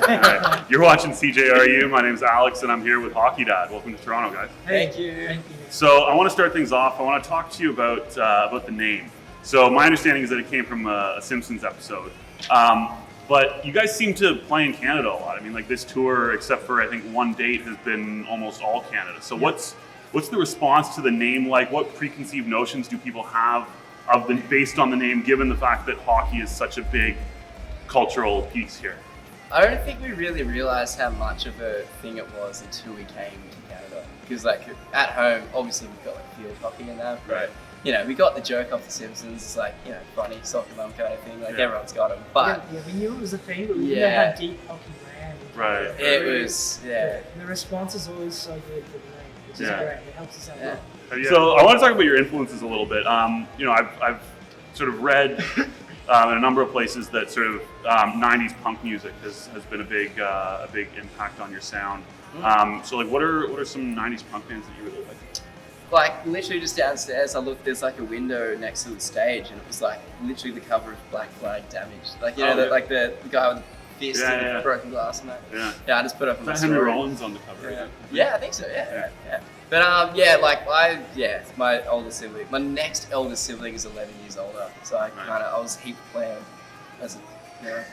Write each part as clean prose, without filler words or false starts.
Right. You're watching CJRU. My name's Alex, and I'm here with Hockey Dad. Welcome to Toronto, guys. Thank you. So I want to start things off. I want to talk to you about the name. So my understanding is that it came from a Simpsons episode. But you guys seem to play in Canada a lot. I mean, like this tour, except for I think one date, has been almost all Canada. So what's the response to the name like? What preconceived notions do people have based on the name, given the fact that hockey is such a big cultural piece here? I don't think we really realised how much of a thing it was until we came to Canada. Because like at home, obviously we've got like field hockey and that. Right. You know, we got the joke off the Simpsons. It's like, you know, funny soccer mum kind of thing. Like everyone's got them. But we knew it was a thing, but we didn't know how deep hockey ran. Right. It was, The response is always so good for the name, which is great. It helps us out a lot. So I want to talk about your influences a little bit. You know, I've sort of read in a number of places that sort of 90s punk music has been a big impact on your sound. So like, what are some 90s punk bands that you really like? Like literally just downstairs, I looked. There's like a window next to the stage, and it was like literally the cover of Black Flag Damaged. Like you know, like the guy with the fist and broken glass and that. Yeah, I just put up on my story. Henry Rollins on the cover. Yeah, yeah, I think so. Yeah. But my older sibling. My next elder sibling is 11 years older, so I was heap playing as a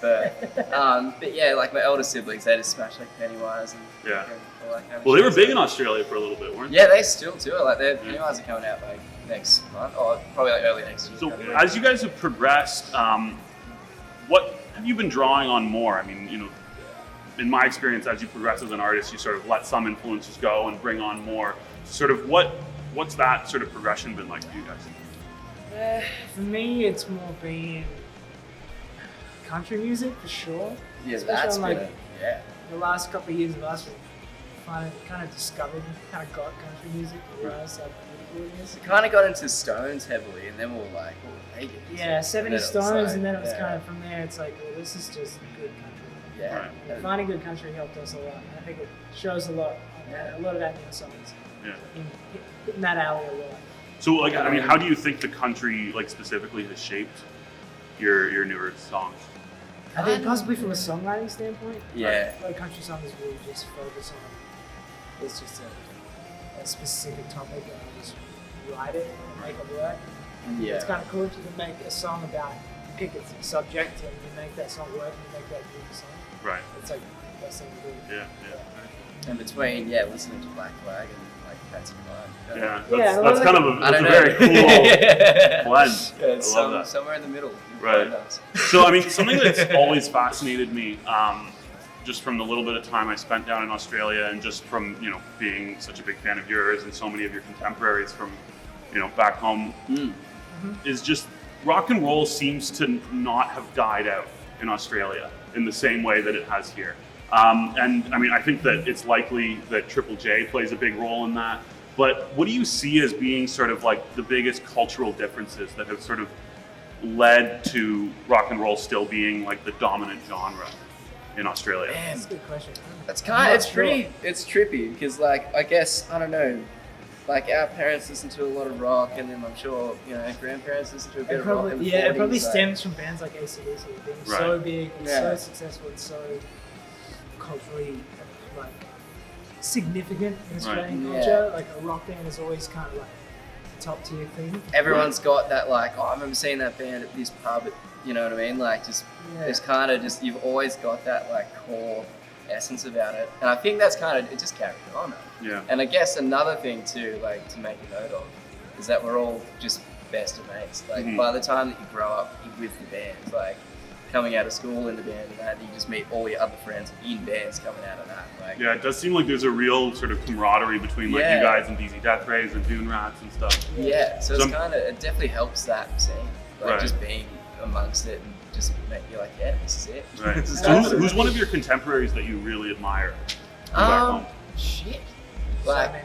but yeah, like my elder siblings, they just smash like Pennywise and all that kind of Well, they were shit. big in Australia for a little bit, weren't they? Yeah, they still do it. Like Pennywise are coming out like next month, or probably like early next year. So as you guys have progressed, what have you been drawing on more? I mean, you know, in my experience, as you progress as an artist, you sort of let some influences go and bring on more. Sort of what's that sort of progression been like for you guys? For me, it's more been country music for sure. Yeah, especially that's on, like, good. the last couple of years of us, kind of discovered, kind of got country music and realized how beautiful it is. We kind of got into Stones heavily, and then we were like, oh, hey, yeah, 70 Stones, and then it was kind of from there. It's like, well, this is just good country. Yeah. And finding good country helped us a lot. And I think it shows a lot. A lot of our new songs. Yeah. In that alley a lot. So, like, I mean, how do you think the country, like, specifically has shaped your newer songs? I think possibly from a songwriting standpoint. Yeah. Like country songs really just focus on, it's just a specific topic and I just write it and make it work. Yeah. It's kind of cool if you can make a song about, pick a subject and you make that song work and you make that good song. Right. It's like the best thing to do. Yeah. And between listening to Black Flag and like Fancy Mind. That's kind of a very cool blend. Yeah, it's I love that. Somewhere in the middle. Right. So I mean, something that's always fascinated me, just from the little bit of time I spent down in Australia, and just from being such a big fan of yours and so many of your contemporaries from back home, is just rock and roll seems to not have died out in Australia in the same way that it has here. And I mean, I think that it's likely that Triple J plays a big role in that. But what do you see as being sort of like the biggest cultural differences that have sort of led to rock and roll still being like the dominant genre in Australia? Man, That's a good question. it's trippy because like, I guess, I don't know, like our parents listen to a lot of rock, and then I'm sure, grandparents listen to a bit of rock. It probably stems from bands like AC/DC being so big and so successful and so culturally like significant in Australian culture. Like a rock band is always kind of like a top tier thing. Everyone's got that like, I remember seeing that band at this pub, you know what I mean? Like it's kind of just, you've always got that like core essence about it. And I think that's kind of, it just carried on. Yeah. And I guess another thing too, like to make a note of, is that we're all just best of mates. Like by the time that you grow up with the band, like coming out of school in the band and that, you just meet all your other friends in bands coming out of that. Like, yeah, it does seem like there's a real sort of camaraderie between like you guys and DZ Death Rays and Dune Rats and stuff. Yeah, so it's kind of, it definitely helps that scene, like just being amongst it and just make you like, yeah, this is it. Right. So who's one of your contemporaries that you really admire from back home? Shit. Like,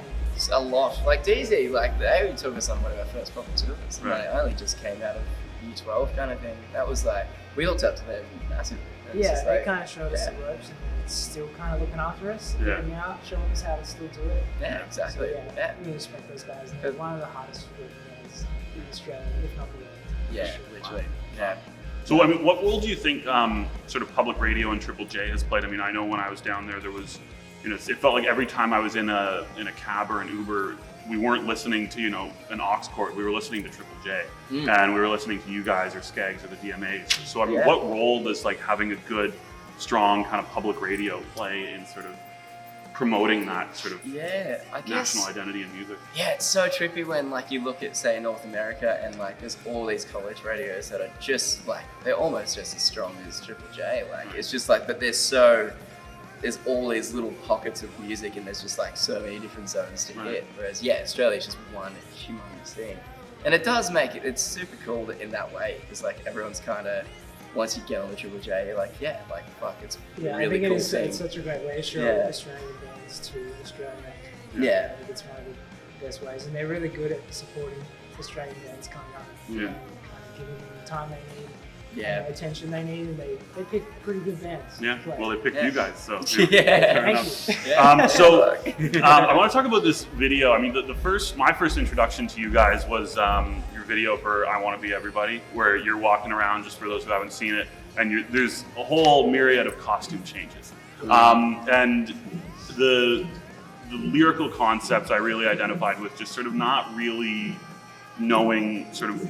a lot. Like DZ, like they took us on one of our first proper tours. And they only just came out of Year 12 kind of thing. That was like, we looked up to them massively. They kind of showed us the ropes, and it's still kind of looking after us, looking out, showing us how to still do it. Yeah, exactly. So, we respect those guys. They're one of the hardest working guys in Australia, if not the world. Yeah, literally. Yeah. So, I mean, what role do you think sort of public radio and Triple J has played? I mean, I know when I was down there was, it felt like every time I was in a cab or an Uber, we weren't listening to, an aux cord. We were listening to Triple J, and we were listening to you guys or Skeggs or the DMAs. So, I mean, what role does like having a good, strong kind of public radio play in sort of promoting that sort of national identity in music? Yeah, it's so trippy when like you look at say North America and like there's all these college radios that are just like they're almost just as strong as Triple J. Like it's just like, but there's all these little pockets of music and there's just like so many different zones to hit. Whereas Australia's just one humongous thing, and it does make it's super cool in that way because like everyone's kind of. Once you get on the Triple J, you're like, fuck, it's a really cool thing. It's such a great way to show Australian bands to Australia. Yeah. I think it's one of the best ways, and they're really good at supporting Australian bands coming up. Yeah. Kind of giving them the time they need. Yeah. Attention they need, and they pick pretty good bands. Yeah, well, they picked you guys, so. Thank you. I want to talk about this video. I mean, my first introduction to you guys was your video for I Want to Be Everybody, where you're walking around, just for those who haven't seen it, and there's a whole myriad of costume changes. And the lyrical concepts I really identified with, just sort of not really knowing sort of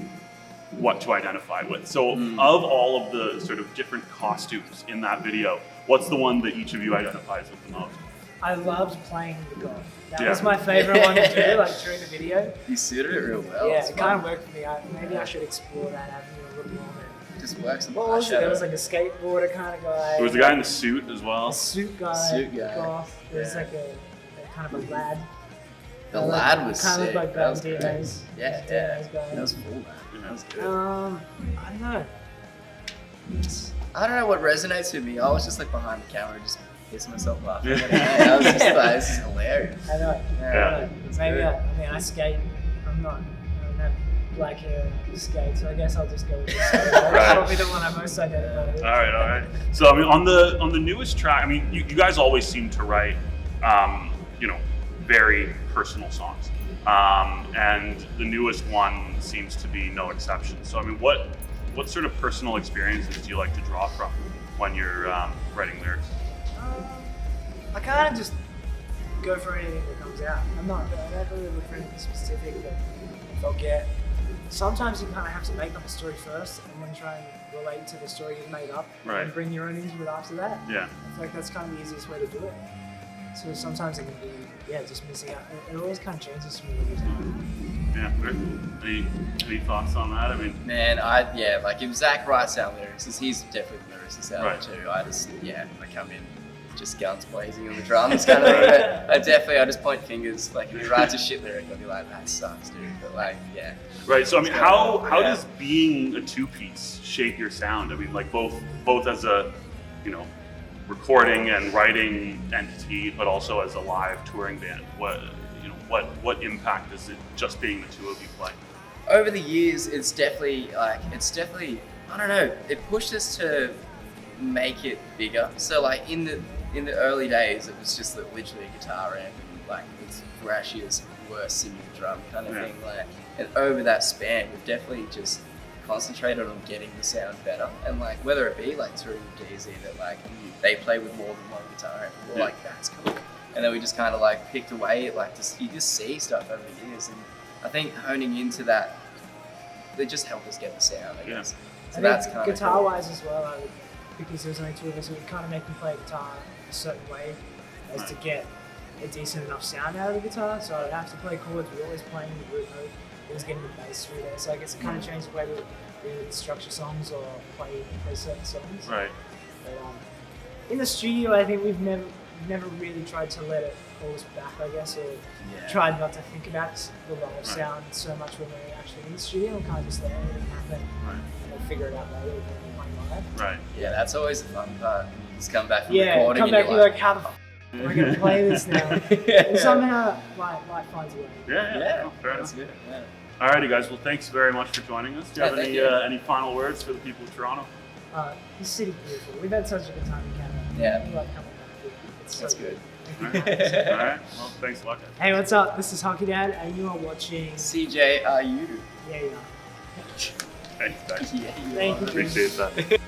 what to identify with. So of all of the sort of different costumes in that video, what's the one that each of you identifies with the most? I loved playing the god. That was my favorite one to do, like during the video. You suited it real well. Yeah, it kind of worked for me. Maybe I should explore that avenue a little more. It just works. What was it? There was like a skateboarder kind of guy. There was a guy in the suit as well. A suit guy. Goth. There's like a kind of a lad. The lad was kind sick. of like that was DMAs. Yeah. That was cool, man. That was good. I don't know. I don't know what resonates with me. I was just like behind the camera, just pissing myself laughing. I was just like, this is hilarious. I know. Yeah. Maybe I skate. I don't have black hair and skate, so I guess I'll just go with this. That's probably the one I'm most identified with. All right. So I mean, on the newest track, I mean, you guys always seem to write, very personal songs, and the newest one seems to be no exception. So I mean, what sort of personal experiences do you like to draw from when you're writing lyrics? I kind of just go for anything that comes out. I don't really look for anything specific that I'll get. Sometimes you kind of have to make up a story first and then try and relate to the story you've made up and bring your own into it after that. Yeah. I feel like that's kind of the easiest way to do it. So sometimes it can be, just missing out. It always kind of changes for me every time. Yeah. Any thoughts on that? I mean, man, like if Zach writes down lyrics, because he's definitely the lyricist out there too. I come in just guns blazing on the drums kind of thing. I just point fingers. Like if he writes a shit lyric, I'll be like, that sucks, dude. But like, yeah. Right. So I mean, how does being a two-piece shape your sound? I mean, like both as a, recording and writing entity, but also as a live touring band. What impact does it just being the two of you play? Over the years, it's definitely I don't know. It pushed us to make it bigger. So like in the early days, it was just literally a guitar amp and like it's thrashiest, worst singing drum kind of thing. Like, and over that span, we've definitely just concentrated on getting the sound better. And like whether it be like touring with DZ that like they play with more than one guitar amp, we're like, that's cool. And then we just kind of like picked away at like you just see stuff over the years, and I think honing into that, they just help us get the sound, I guess. So that's kind of guitar-wise as well. Because there's only two of us, we kind of make them play guitar a certain way as to get a decent enough sound out of the guitar. So I'd have to play chords. We're always playing the root note. Always getting the bass through there. So I guess it kind of changes the way we structure songs or play certain songs. Right. But in the studio, I think we've never really tried to let it hold us back, I guess, or tried not to think about the live sound so much when we're actually in the studio and kind of just let everything happen and we'll figure it out later when we're playing live. Right. Yeah, that's always the fun part. Just come back from recording come back and you're like, how the f*** am I going to play this now? And somehow life finds a way. Yeah. Oh, fair enough. Good. Yeah. Alrighty, guys. Well, thanks very much for joining us. Do you have any final words for the people of Toronto? The city's beautiful. We've had such a good time in Canada. Yeah. We love coming back. That's good. All right. Well, thanks a lot, guys. Hey, what's up? This is Hockey Dad, and you are watching CJRU. Yeah, you are. Thanks, guys. Yeah, Thank you. Appreciate that.